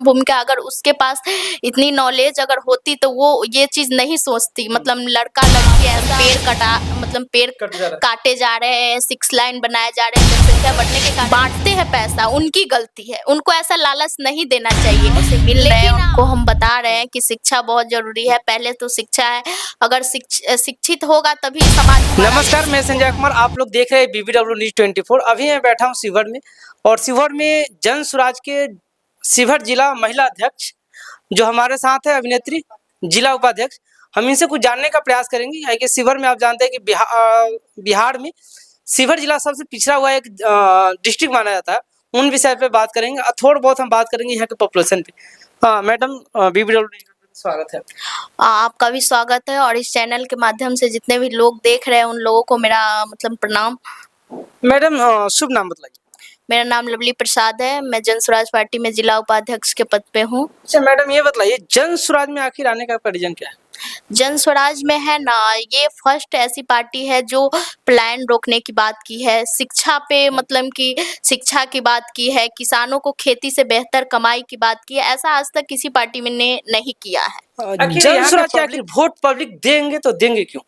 भूमिका, अगर उसके पास इतनी नॉलेज अगर होती तो वो ये चीज़ नहीं सोचती। मतलब लड़का-लड़की ऐसा पेड़ कट जा रहा काटे जा रहे हैं, 6 लाइन बनाए जा रहे हैं, जनसंख्या बढ़ने के कारण बाँटते हैं पैसा, उनकी गलती है। उनको ऐसा लालच नहीं देना चाहिए। उसे मिल रहा है, उनको हम बता रहे हैं कि शिक्षा बहुत ज़रूरी है। पहले तो शिक्षा है, अगर शिक्षित होगा तभी समाज हमारा। नमस्कार, मैं संजय कुमार। आप लोग देख रहे हैं BBW न्यूज़ 24। अभी मैं बैठा हूँ शिवहर में, और शिवहर में जन स्वराज के शिवहर जिला महिला अध्यक्ष जो हमारे साथ है, अभिनेत्री जिला उपाध्यक्ष। हम इनसे कुछ जानने का प्रयास करेंगे। है कि शिवहर में आप जानते हैं कि बिहार में शिवहर जिला सबसे पिछड़ा हुआ एक डिस्ट्रिक्ट माना जाता है। उन विषय पे बात करेंगे और थोड़ा बहुत हम बात करेंगे यहाँ के पॉपुलेशन पे। मैडम, BBW स्वागत है। आपका भी स्वागत है, और इस चैनल के माध्यम से जितने भी लोग देख रहे हैं उन लोगों को मेरा मतलब प्रणाम। मैडम, शुभ नाम बताइए। मेरा नाम लवली प्रसाद है, मैं जन स्वराज पार्टी में जिला उपाध्यक्ष के पद पे हूँ। अच्छा मैडम, ये बताइए जन स्वराज में आखिर आने का रीजन क्या है? जन स्वराज में है ना, ये फर्स्ट ऐसी पार्टी है जो पलायन रोकने की बात की है, शिक्षा पे मतलब कि शिक्षा की बात की है, किसानों को खेती से बेहतर कमाई की बात की है। ऐसा आज तक किसी पार्टी में ने नहीं किया है। जन स्वराज के आखिर वोट पब्लिक देंगे तो देंगे क्यों?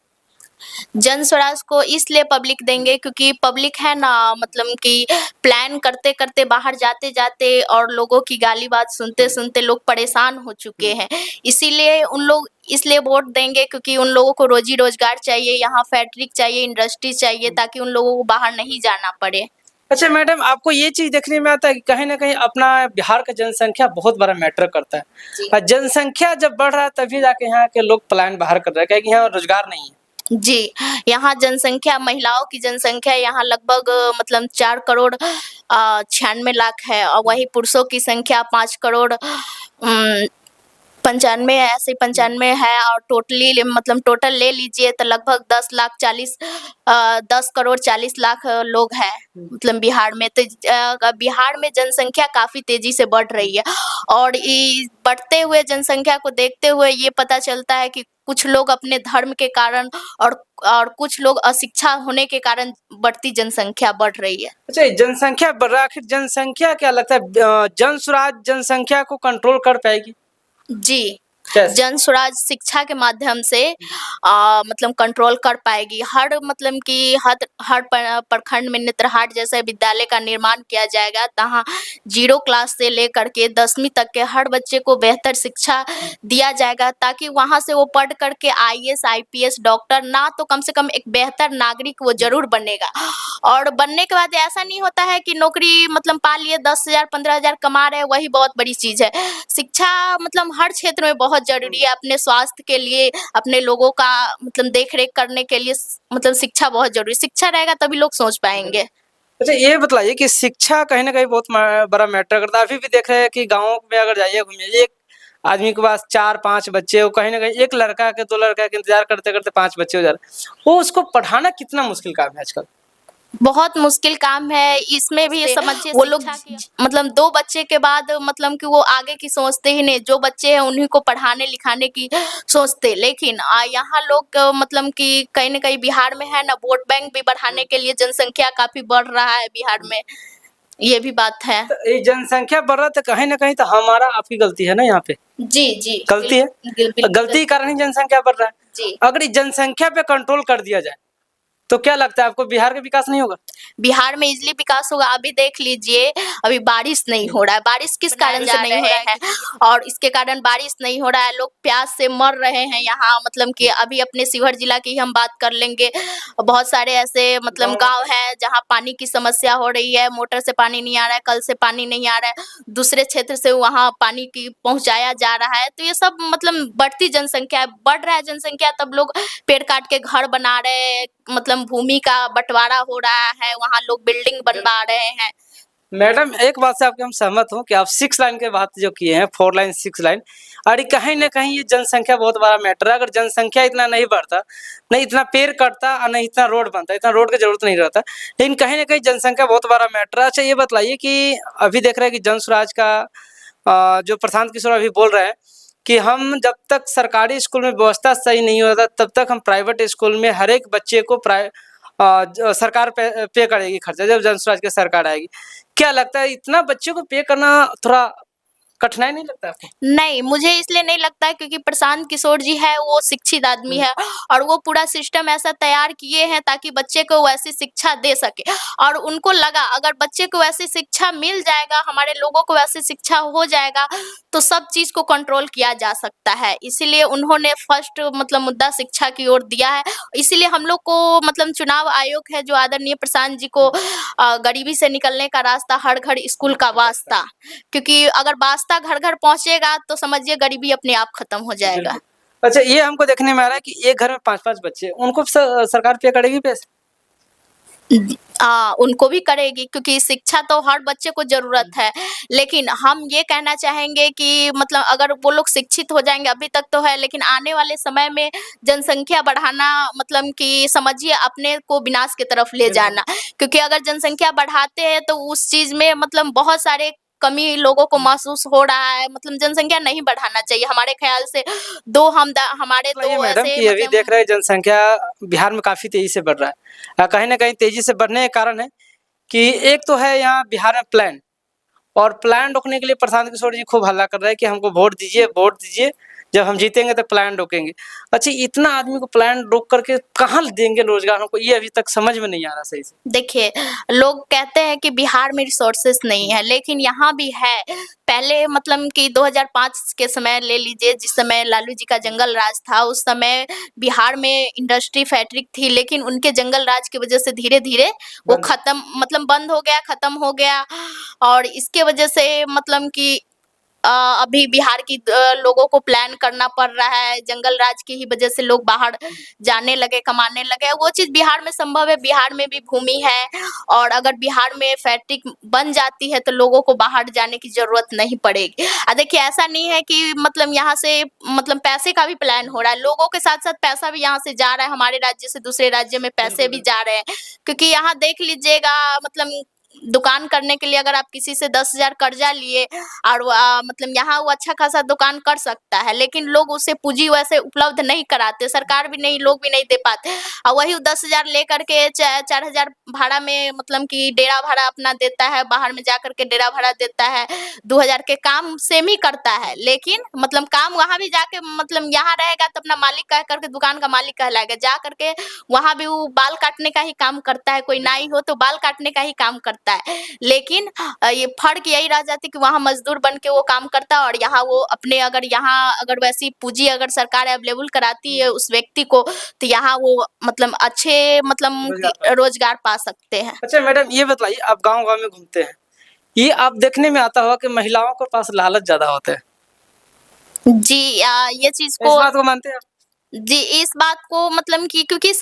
जन स्वराज को इसलिए पब्लिक देंगे क्योंकि पब्लिक है ना, मतलब कि प्लान करते करते बाहर जाते जाते और लोगों की गाली बात सुनते सुनते लोग परेशान हो चुके हैं। इसीलिए उन लोग इसलिए वोट देंगे क्योंकि उन लोगों को रोजी रोजगार चाहिए, यहाँ फैक्ट्री चाहिए, इंडस्ट्री चाहिए, ताकि उन लोगों को बाहर नहीं जाना पड़े। अच्छा मैडम, आपको ये चीज देखने में आता है कि कहीं ना कहीं अपना बिहार का जनसंख्या बहुत बड़ा मैटर करता है। और जनसंख्या जब बढ़ रहा है तभी जाके यहाँ के लोग पलायन बाहर कर रहे हैं, क्योंकि यहाँ रोजगार नहीं है। जी, यहाँ जनसंख्या, महिलाओं की जनसंख्या यहाँ लगभग मतलब 4 करोड़ 96 लाख है, और वही पुरुषों की संख्या 5 करोड़ 95 ऐसे 95 है, और टोटली मतलब टोटल ले लीजिए तो लगभग 10 करोड़ 40 लाख लोग हैं मतलब बिहार में। तो बिहार में जनसंख्या काफ़ी तेज़ी से बढ़ रही है, और बढ़ते हुए जनसंख्या को देखते हुए ये पता चलता है कि कुछ लोग अपने धर्म के कारण और कुछ लोग अशिक्षा होने के कारण बढ़ती जनसंख्या बढ़ रही है। अच्छा, जनसंख्या बढ़ रहा है, आखिर जनसंख्या क्या लगता है जन स्वराज जनसंख्या को कंट्रोल कर पाएगी? जी, जन स्वराज शिक्षा के माध्यम से मतलब कंट्रोल कर पाएगी। मतलब कि हर प्रखंड में नेत्रहाट जैसे विद्यालय का निर्माण किया जाएगा, तहाँ 0 क्लास से लेकर के 10वीं तक के हर बच्चे को बेहतर शिक्षा दिया जाएगा, ताकि वहाँ से वो पढ़ कर के IAS, IPS, डॉक्टर ना तो कम से कम एक बेहतर नागरिक वो ज़रूर बनेगा। और बनने के बाद ऐसा नहीं होता है कि नौकरी मतलब पा लिए, 10,000 15,000 कमा रहे हैं, वही बहुत बड़ी चीज़ है। शिक्षा मतलब हर क्षेत्र में बहुत ज़रूरी है, अपने स्वास्थ्य के लिए, अपने लोगों का मतलब देख-रेख करने के लिए मतलब शिक्षा बहुत ज़रूरी है। शिक्षा रहेगा तभी लोग सोच पाएँगे। अच्छा, ये बताइए कि शिक्षा कहीं ना कहीं बहुत बड़ा मैटर करता है। अभी भी देख रहे हैं कि गाँव में अगर जाइए घूमिए, एक आदमी के पास 4-5 बच्चे हो, कहीं ना कहीं एक लड़का के 2 लड़का के इंतजार करते करते 5 बच्चे हो जा रहे हैं। वो उसको पढ़ाना कितना मुश्किल काम है आजकल? बहुत मुश्किल काम है, इसमें भी समझिए वो लोग मतलब 2 बच्चे के बाद मतलब कि वो आगे की सोचते ही नहीं, जो बच्चे हैं उन्हीं को पढ़ाने-लिखाने की सोचते। लेकिन यहाँ लोग मतलब कि कहीं न कहीं बिहार में है ना, वोट बैंक भी बढ़ाने के लिए जनसंख्या काफ़ी बढ़ रहा है बिहार में, ये भी बात है। तो ये जनसंख्या बढ़ रहा है तो कहीं ना कहीं तो हमारा आपकी गलती है ना यहाँ पे? जी, जी। गलती है, गलती के कारण ही जनसंख्या बढ़ रहा है। जी। अगर इस जनसंख्या पे कंट्रोल कर दिया जाए तो क्या लगता है आपको, बिहार का विकास नहीं होगा? बिहार में इज़िली विकास होगा। अभी देख लीजिए, अभी बारिश नहीं हो रहा है। बारिश किस कारण से नहीं हो रहा है? और इसके कारण बारिश नहीं हो रहा है, लोग प्यास से मर रहे हैं यहाँ। मतलब कि अभी अपने शिवहर जिला की हम बात कर लेंगे, बहुत सारे ऐसे मतलब गाँव हैं जहाँ पानी की समस्या हो रही है, मोटर से पानी नहीं आ रहा है, कल से पानी नहीं आ रहा है, दूसरे क्षेत्र से वहाँ पानी की पहुँचाया जा रहा है। तो ये सब मतलब बढ़ती जनसंख्या है, बढ़ रहा है जनसंख्या, तब लोग पेड़ काट के घर बना रहे हैं, मतलब भूमि का बँटवारा हो रहा है, वहाँ लोग बिल्डिंग बनवा रहे हैं। मैडम, एक बात से आपके हम सहमत हूँ कि आप 6 लाइन के बात जो किए हैं, 4 लाइन 6 लाइन, और कहीं न कहीं ये जनसंख्या बहुत बड़ा मैटर है। अगर जनसंख्या इतना नहीं बढ़ता, नहीं इतना पेड़ कटता और नहीं इतना रोड बनता, इतना रोड की जरूरत नहीं रहता, लेकिन कहीं न कहीं जनसंख्या बहुत बड़ा मैटर है। अच्छा, ये बताइए कि अभी देख रहे हैं कि जन स्वराज का जो प्रशांत किशोर अभी बोल रहे हैं कि हम जब तक सरकारी स्कूल में व्यवस्था सही नहीं होता तब तक हम प्राइवेट स्कूल में हर एक बच्चे को सरकार पे करेगी खर्चा, जब जन स्वराज की सरकार आएगी। क्या लगता है इतना बच्चों को पे करना थोड़ा कठिनाई नहीं लगता आपको? नहीं, मुझे इसलिए नहीं लगता है क्योंकि प्रशांत किशोर जी है वो शिक्षित आदमी है और वो पूरा सिस्टम ऐसा तैयार किए हैं ताकि बच्चे को वैसी शिक्षा दे सके और उनको लगा अगर बच्चे को वैसी शिक्षा मिल जाएगा, हमारे लोगों को वैसी शिक्षा हो जाएगा, तो सब चीज़ को कंट्रोल किया जा सकता है। इसीलिए उन्होंने फर्स्ट मतलब मुद्दा शिक्षा की ओर दिया है। इसीलिए हम लोग को मतलब चुनाव आयोग है जो आदरणीय प्रशांत जी को गरीबी से निकलने का रास्ता, हर घर स्कूल का वास्ता, क्योंकि अगर वास्ता घर-घर पहुँचेगा तो समझिए गरीबी अपने आप खत्म हो जाएगा। बिल्कुल। अच्छा, ये हमको देखने में आ रहा है कि एक घर में 5-5 बच्चे, उनको सरकार पे करेगी पैसे? उनको भी करेगी क्योंकि शिक्षा तो हर बच्चे को ज़रूरत है। लेकिन हम ये कहना चाहेंगे कि मतलब अगर वो लोग शिक्षित हो जाएँगे, अभी तक तो है, लेकिन आने वाले समय में जनसँख्या बढ़ाना मतलब कि समझिए अपने को विनाश की तरफ ले बिल्कुल। जाना। क्योंकि अगर जनसँख्या बढ़ाते हैं तो उस चीज़ में मतलब बहुत सारे कमी लोगों को महसूस हो रहा है। मतलब जनसँख्या नहीं बढ़ाना चाहिए हमारे ख़्याल से। 2 हमारे मतलब ये 2 मैडम ऐसे कि अभी देख मतलब रहे हैं जनसंख्या बिहार में काफ़ी तेज़ी से बढ़ रहा है। कहीं न कहीं तेज़ी से बढ़ने के कारण है कि एक तो है यहाँ बिहार में प्लान और प्लान रोकने के लिए प्रशांत किशोर जी खूब हल्ला कर रहे हैं कि हमको वोट दीजिए, जब हम जीतेंगे तो प्लान रोकेंगे। अच्छा, इतना आदमी को प्लान रोक करके कहाँ देंगे रोज़गार हमको, ये अभी तक समझ में नहीं आ रहा सही से। देखिए, लोग कहते हैं कि बिहार में रिसोर्सेस नहीं है, लेकिन यहाँ भी है। पहले मतलब कि 2005 के समय ले लीजिए, जिस समय लालू जी का जंगल राज था, उस समय बिहार में इंडस्ट्री फैक्ट्री थी, लेकिन उनके जंगल राज की वजह से धीरे-धीरे वो बंद खत्म मतलब बंद हो गया, खत्म हो गया और इसके वजह से मतलब कि अभी बिहार की लोगों को प्लान करना पड़ रहा है, जंगल राज की ही वजह से लोग बाहर जाने लगे, कमाने लगे। वो चीज़ बिहार में संभव है, बिहार में भी भूमि है और अगर बिहार में फैक्ट्री बन जाती है तो लोगों को बाहर जाने की ज़रूरत नहीं पड़ेगी। देखिए ऐसा नहीं है कि मतलब यहाँ से मतलब पैसे का भी प्लान हो रहा है, लोगों के साथ-साथ पैसा भी यहाँ से जा रहा है, हमारे राज्य से दूसरे राज्य में पैसे भी जा रहे हैं। क्योंकि यहाँ देख लीजिएगा मतलब दुकान करने के लिए अगर आप किसी से 10,000 कर्जा लिए और मतलब यहाँ वो अच्छा खासा दुकान कर सकता है, लेकिन लोग उसे पूँजी वैसे उपलब्ध नहीं कराते, सरकार भी नहीं, लोग भी नहीं दे पाते। और वही 10,000 लेकर के 4,000 भाड़ा में मतलब कि डेरा भाड़ा अपना देता है, बाहर में जाकर के डेरा भाड़ा देता है, 2,000 के काम सेम ही करता है, लेकिन मतलब काम वहाँ भी जाके मतलब यहाँ रहेगा तो अपना मालिक कह कर के दुकान का मालिक कहलाएगा, जा कर के वहाँ भी वो बाल काटने का ही काम करता है, कोई नाई हो तो बाल काटने का ही काम करता है। लेकिन ये फ़र्क यही रह जाती है कि वहाँ मज़दूर बन के वो काम करता है और यहाँ वो अपने अगर यहाँ अगर वैसी पूँजी अगर सरकार अवेलेबल कराती है उस व्यक्ति को, तो यहाँ वो मतलब अच्छे मतलब कि रोज़गार पा सकते हैं। अच्छा मैडम, ये बताइए, आप गाँव-गाँव में घूमते हैं, ये आप देखने में आता होगा कि महिलाओं के पास लालच ज़्यादा होता है। जी ये चीज़ इस को बात को मानते हैं आप? जी, इस बात को मतलब कि क्योंकि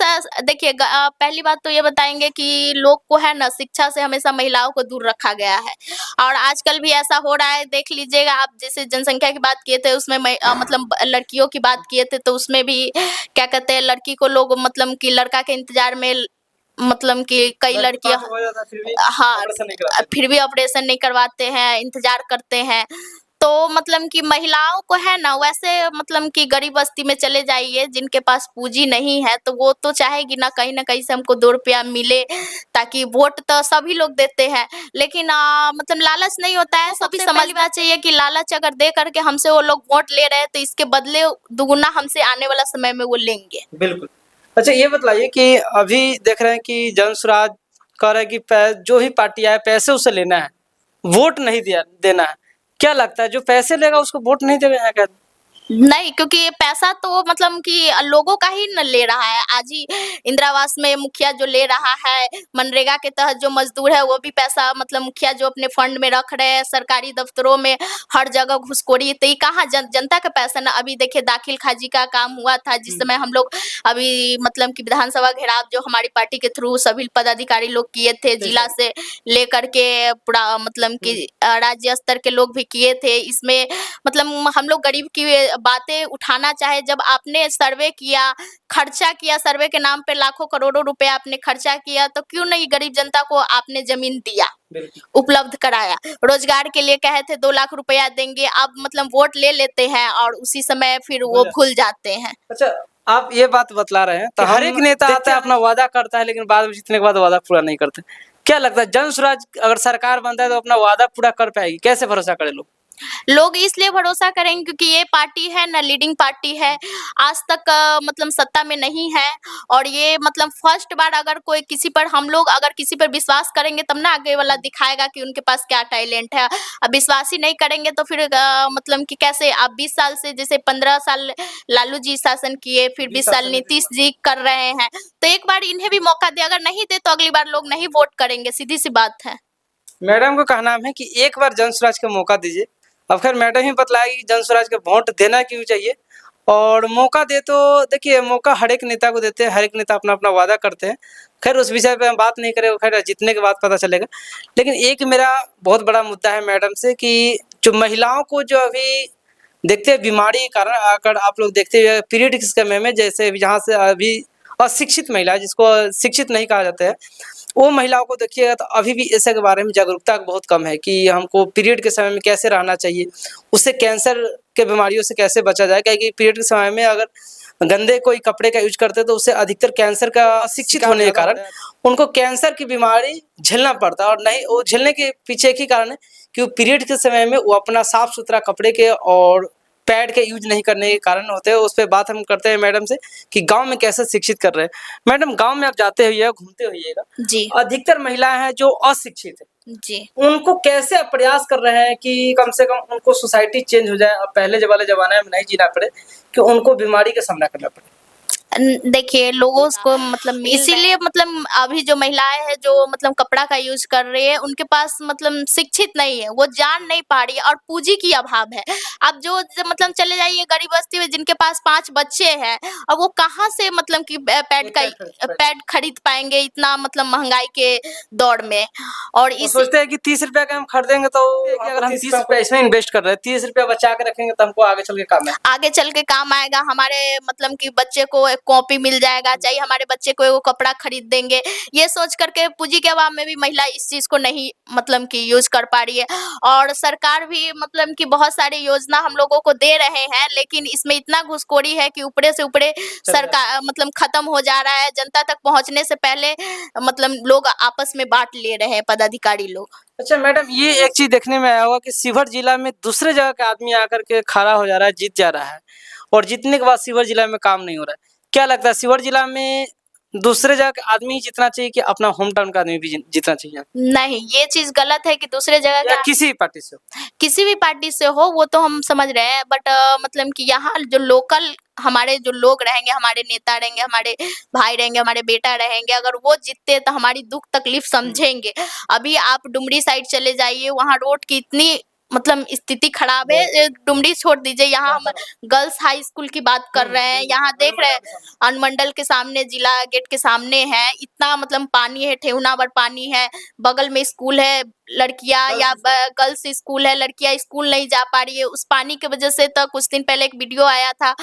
देखिए पहली बात तो ये बताएँगे कि लोग को है ना शिक्षा से हमेशा महिलाओं को दूर रखा गया है और आजकल भी ऐसा हो रहा है, देख लीजिएगा आप जैसे जनसंख्या की बात किए थे उसमें मतलब लड़कियों की बात किए थे तो उसमें भी क्या कहते हैं लड़की को लोग मतलब कि लड़का के इंतज़ार में मतलब कि कई लड़कियाँ हो जाता है फिर भी हाँ, ऑपरेशन नहीं कराते। फिर भी ऑपरेशन नहीं करवाते हैं, इंतज़ार करते हैं। तो मतलब कि महिलाओं को है ना वैसे मतलब कि गरीब बस्ती में चले जाइए जिनके पास पूँजी नहीं है, तो वो तो चाहेगी ना कहीं न कहीं से हमको 2 रुपया मिले ताकि वोट तो सभी लोग देते हैं। लेकिन मतलब लालच नहीं होता है, सभी समझना चाहिए कि लालच अगर दे करके हमसे वो लोग वोट ले रहे हैं, तो इसके बदले दुगुना हमसे आने वाला समय में वो लेंगे। बिल्कुल। अच्छा, ये बतलाइए कि अभी देख रहे हैं कि जनसुराज कह रहा है कि जो ही पार्टी आए पैसे उसे लेना है, वोट नहीं दिया देना है। क्या लगता है जो पैसे लेगा उसको वोट नहीं देगा यहाँ का? नहीं, क्योंकि ये पैसा तो मतलब कि लोगों का ही न ले रहा है। आज ही इंदिरा आवास में मुखिया जो ले रहा है, मनरेगा के तहत जो मज़दूर है वो भी पैसा मतलब मुखिया जो अपने फंड में रख रहे हैं, सरकारी दफ्तरों में हर जगह घुसखोरी, तो ये कहाँ जनता का पैसा ना अभी देखिए दाखिल खाजी का काम हुआ था जिस समय हम लोग अभी मतलब कि विधानसभा घेराव जो हमारी पार्टी के थ्रू सभी पदाधिकारी लोग किए थे, जिला से लेकर के पूरा मतलब कि राज्य स्तर के लोग भी किए थे। इसमें मतलब हम लोग गरीब की बातें उठाना चाहे जब आपने सर्वे किया, खर्चा किया, सर्वे के नाम पे लाखों करोड़ों रुपए आपने खर्चा किया, तो क्यों नहीं गरीब जनता को आपने ज़मीन दिया, बिल्कुल। उपलब्ध कराया। रोज़गार के लिए कहे थे 2 लाख रुपया देंगे, अब मतलब वोट ले लेते हैं और उसी समय फिर वो भूल जाते हैं। अच्छा, आप ये बात बतला रहे हैं कि हर एक नेता आता है अपना वादा करता है लेकिन बाद में जीतने के बाद वादा पूरा नहीं करते। क्या लगता है जनसुराज अगर सरकार बनता है तो अपना वादा पूरा कर पाएगी? कैसे भरोसा करें लोग? लोग इसलिए भरोसा करेंगे क्योंकि ये पार्टी है ना लीडिंग पार्टी है, आज तक मतलब सत्ता में नहीं है और ये मतलब फर्स्ट बार अगर कोई किसी पर हम लोग अगर किसी पर विश्वास करेंगे तब ना आगे वाला दिखाएगा कि उनके पास क्या टैलेंट है। अब विश्वास ही नहीं करेंगे तो फिर मतलब कि कैसे आप 20 साल से जैसे 15 साल लालू जी शासन किए, फिर 20 साल नीतीश जी कर रहे हैं, तो एक बार इन्हें भी मौका दें, अगर नहीं दे तो अगली बार लोग नहीं वोट करेंगे, सीधी-सी बात है। मैडम को कहना है कि एक बार जन स्वराज को मौका दीजिए। अब खैर मैडम ही बतलाएगी कि जन स्वराज को वोट देना क्यों चाहिए और मौका दे तो देखिए मौका हर एक नेता को देते हैं, हर एक नेता अपना-अपना वादा करते हैं। खैर उस विषय पे हम बात नहीं करेंगे, खैर जीतने के बाद पता चलेगा। लेकिन एक मेरा बहुत बड़ा मुद्दा है मैडम से कि जो महिलाओं को जो अभी देखते हैं बीमारी के कारण अगर आप लोग देखते हुए पीरियड के समय में जैसे जहाँ से अभी अशिक्षित महिला जिसको शिक्षित नहीं कहा जाता है, वो महिलाओं को देखिएगा तो अभी भी ऐसे के बारे में जागरूकता बहुत कम है कि हमको पीरियड के समय में कैसे रहना चाहिए, उससे कैंसर के बीमारियों से कैसे बचा जाए। क्योंकि पीरियड के समय में अगर गंदे कोई कपड़े का यूज़ करते हैं तो उससे अधिकतर कैंसर का अशिक्षित होने के कारण उनको कैंसर की बीमारी झेलना पड़ता है और नहीं वो झेलने के पीछे एक ही कारण है कि वो पीरियड के समय में वो अपना साफ-सुथरा कपड़े के और पैड के यूज़ नहीं करने के कारण होते हैं। उस पे बात हम करते हैं मैडम से कि गाँव में कैसे शिक्षित कर रहे हैं। मैडम गाँव में आप जाते होइएगा, घूमते होइएगा, जी, अधिकतर महिलाएँ हैं जो अशिक्षित हैं। जी। उनको कैसे आप प्रयास कर रहे हैं कि कम से कम उनको सोसाइटी चेंज हो जाए और पहले वाले ज़माने में नहीं जीना पड़े कि उनको बीमारी का सामना करना पड़े? देखिए लोगों को मतलब इसीलिए मतलब अभी जो महिलाएं हैं जो मतलब कपड़ा का यूज कर रही है उनके पास मतलब शिक्षित नहीं है, वो जान नहीं पा रही है और पूंजी की अभाव है। अब मतलब चले जाइए गरीब बस्ती में जिनके पास 5 बच्चे हैं, अब वो कहाँ से मतलब कि पैड खरीद पाएंगे इतना मतलब महंगाई के दौर में। और वो इस सोचते हैं कि 30 रुपए का हम खरीदेंगे तो कि अगर हम 30 रुपए इसमें इन्वेस्ट कर रहे हैं, 30 रुपया बचा के रखेंगे तो हमको आगे चल के काम आए। आगे चल के काम आएगा, हमारे मतलब कि बच्चे को एक कॉपी मिल जाएगा, चाहे हमारे बच्चे को एगो कपड़ा खरीद देंगे। ये सोच करके पूंजी के अभाव में भी महिला इस चीज़ को नहीं मतलब कि यूज़ कर पा रही है और सरकार भी मतलब कि बहुत सारी योजना हम लोगों को दे रहे हैं, लेकिन इसमें इतना घुसखोरी है कि ऊपरे से ऊपरे सरकार मतलब खत्म हो जा रहा है, जनता तक पहुँचने से पहले मतलब लोग आपस में बाँट ले रहे हैं पदाधिकारी लोग। अच्छा मैडम ये एक चीज़ देखने में आया होगा कि शिवहर जिला में दूसरे जगह का आदमी आकर के खड़ा हो जा रहा है, जीत जा रहा है और जीतने के बाद शिवहर जिला में काम नहीं हो रहा है। क्या लगता है शिवहर जिला में दूसरे जगह का आदमी ही जीतना चाहिए कि अपना होम टाउन का आदमी भी जीतना चाहिए? नहीं, ये चीज़ गलत है कि दूसरे जगह या का किसी भी पार्टी से हो? किसी भी पार्टी से हो वो तो हम समझ रहे हैं बट मतलब कि यहाँ जो लोकल हमारे जो लोग रहेंगे, हमारे नेता रहेंगे, हमारे भाई रहेंगे, हमारे बेटा रहेंगे, अगर वो जीतते तो हमारी दुख तकलीफ समझेंगे। अभी आप डुमरी साइड चले जाइए, वहाँ रोड की इतनी मतलब स्थिति खराब है, डुमरी छोड़ दीजिए, यहाँ हम गर्ल्स हाई स्कूल की बात कर रहे हैं, यहाँ देख रहे हैं अनुमंडल के सामने, जिला गेट के सामने है, इतना मतलब पानी है, ठेहुना भर पानी है, बगल में स्कूल है, लड़कियाँ या गर्ल्स स्कूल है, लड़कियाँ स्कूल नहीं जा पा रही है। उस पानी की वजह से तो कुछ दिन पहले एक वीडियो आया था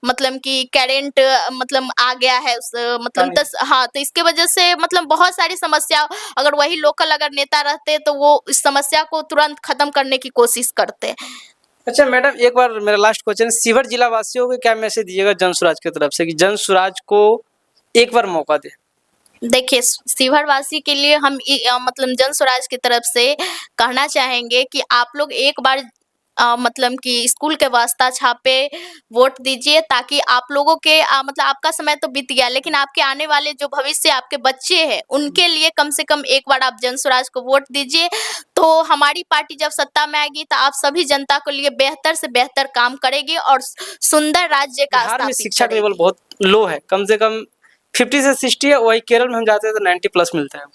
मतलब कि करंट मतलब आ गया है उस मतलब हाँ, तो इसके वजह से मतलब बहुत सारी समस्या अगर वही लोकल अगर नेता रहते तो वो इस समस्या को तुरंत खत्म करने की कोशिश करते। अच्छा मैडम एक बार मेरा लास्ट क्वेश्चन शिवहर जिला वासियों को क्या मैसेज दीजिएगा जन स्वराज की तरफ से कि जन स्वराज को एक बार मौका दें? देखिए शिवहर वासी के लिए हम मतलब जन स्वराज की तरफ से कहना चाहेंगे कि आप लोग एक बार मतलब कि स्कूल के वास्ता छापे वोट दीजिए ताकि आप लोगों के मतलब आपका समय तो बीत गया लेकिन आपके आने वाले जो भविष्य आपके बच्चे हैं उनके लिए कम से कम एक बार आप जन स्वराज को वोट दीजिए। तो हमारी पार्टी जब सत्ता में आएगी तो आप सभी जनता के लिए बेहतर से बेहतर काम करेगी और सुंदर राज्य का बिहार में स्थापित शिक्षा का करेगी। लेवल बहुत लो है, कम से कम 50 से 60 है, वही केरल में हम जाते हैं तो 90 प्लस मिलता है।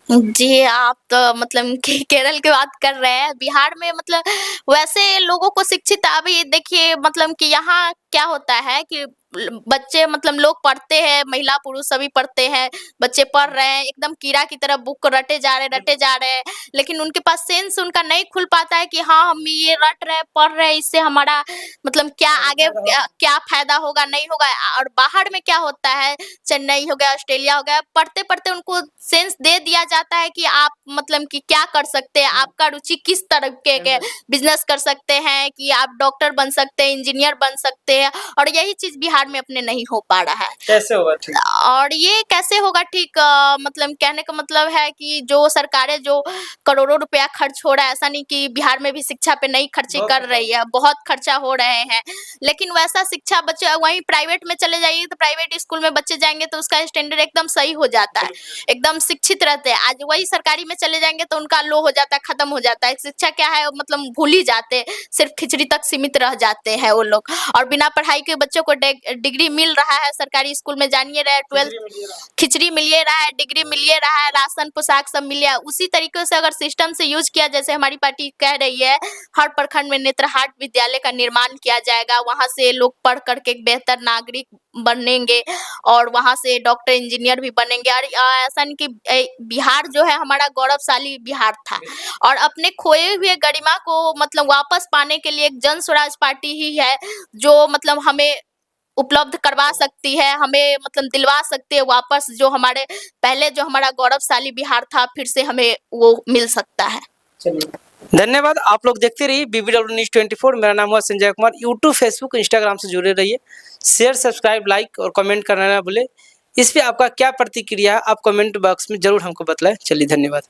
जी, आप तो मतलब कि केरल की बात कर रहे हैं। बिहार में मतलब वैसे लोगों को शिक्षित अभी देखिए मतलब कि यहाँ क्या होता है कि बच्चे मतलब लोग पढ़ते हैं, महिला पुरुष सभी पढ़ते हैं, बच्चे पढ़ रहे हैं, एकदम कीड़ा की तरह बुक को रटे जा रहे हैं, लेकिन उनके पास सेंस उनका नहीं खुल पाता है कि हाँ, हम ये रट रहे हैं, पढ़ रहे हैं, इससे हमारा मतलब क्या आगे क्या फ़ायदा होगा, नहीं होगा। और बाहर में क्या होता है, चेन्नई हो गया, ऑस्ट्रेलिया हो गया, पढ़ते-पढ़ते उनको सेंस दे दिया जाता है कि आप मतलब कि क्या कर सकते हैं, आपका रुचि किस तरीके के बिज़नेस कर सकते हैं कि आप डॉक्टर बन सकते हैं, इंजीनियर बन सकते हैं और यही चीज़ बिहार बिहार में अपने नहीं हो पा रहा है। कैसे होगा ठीक? और ये कैसे होगा ठीक, मतलब कहने का मतलब है कि जो सरकारें जो करोड़ों रुपया खर्च हो रहा है, ऐसा नहीं कि बिहार में भी शिक्षा पे नहीं खर्ची बहुत कर रही है, बहुत खर्चा हो रहे हैं। लेकिन वैसा शिक्षा बच्चे वहीं प्राइवेट में चले जाइए तो प्राइवेट स्कूल में बच्चे जाएँगे तो उसका स्टैंडर्ड एकदम सही हो जाता है, एकदम शिक्षित रहते हैं। आज वही सरकारी में चले जाएँगे तो उनका लो हो जाता है, खत्म हो जाता है। शिक्षा क्या है मतलब भूल ही जाते हैं, सिर्फ खिचड़ी तक सीमित रह जाते हैं वो लोग। और बिना पढ़ाई के बच्चों को डिग्री मिल रहा है सरकारी स्कूल में, जानिए रहे 12th खिचड़ी मिलिए रहा है, डिग्री मिलिए रहा है, राशन पोशाक सब मिल रहा है। उसी तरीके से अगर सिस्टम से यूज किया, जैसे हमारी पार्टी कह रही है, हर प्रखंड में नेत्रहाट विद्यालय का निर्माण किया जाएगा, वहां से लोग पढ़ करके एक बेहतर नागरिक बनेंगे और वहां से डॉक्टर इंजीनियर भी बनेंगे। और ऐसा नहीं कि बिहार जो है हमारा गौरवशाली बिहार था, और अपने खोए हुए गरिमा को मतलब वापस पाने के लिए एक जन स्वराज पार्टी ही है जो मतलब हमें उपलब्ध करवा सकती है, हमें मतलब दिलवा सकती है वापस जो हमारे पहले जो हमारा गौरवशाली बिहार था, फिर से हमें वो मिल सकता है। चलिए धन्यवाद। आप लोग देखते रहिए BBW न्यूज़ 24। मेरा नाम हुआ Sanjay Kumar. YouTube, Facebook, Instagram से जुड़े रहिए। शेयर, सब्सक्राइब, लाइक और कमेंट करना ना भूलें। इस पे आपका क्या प्रतिक्रिया है, आप कमेंट बॉक्स में जरूर हमको बतलाएं। चलिए धन्यवाद।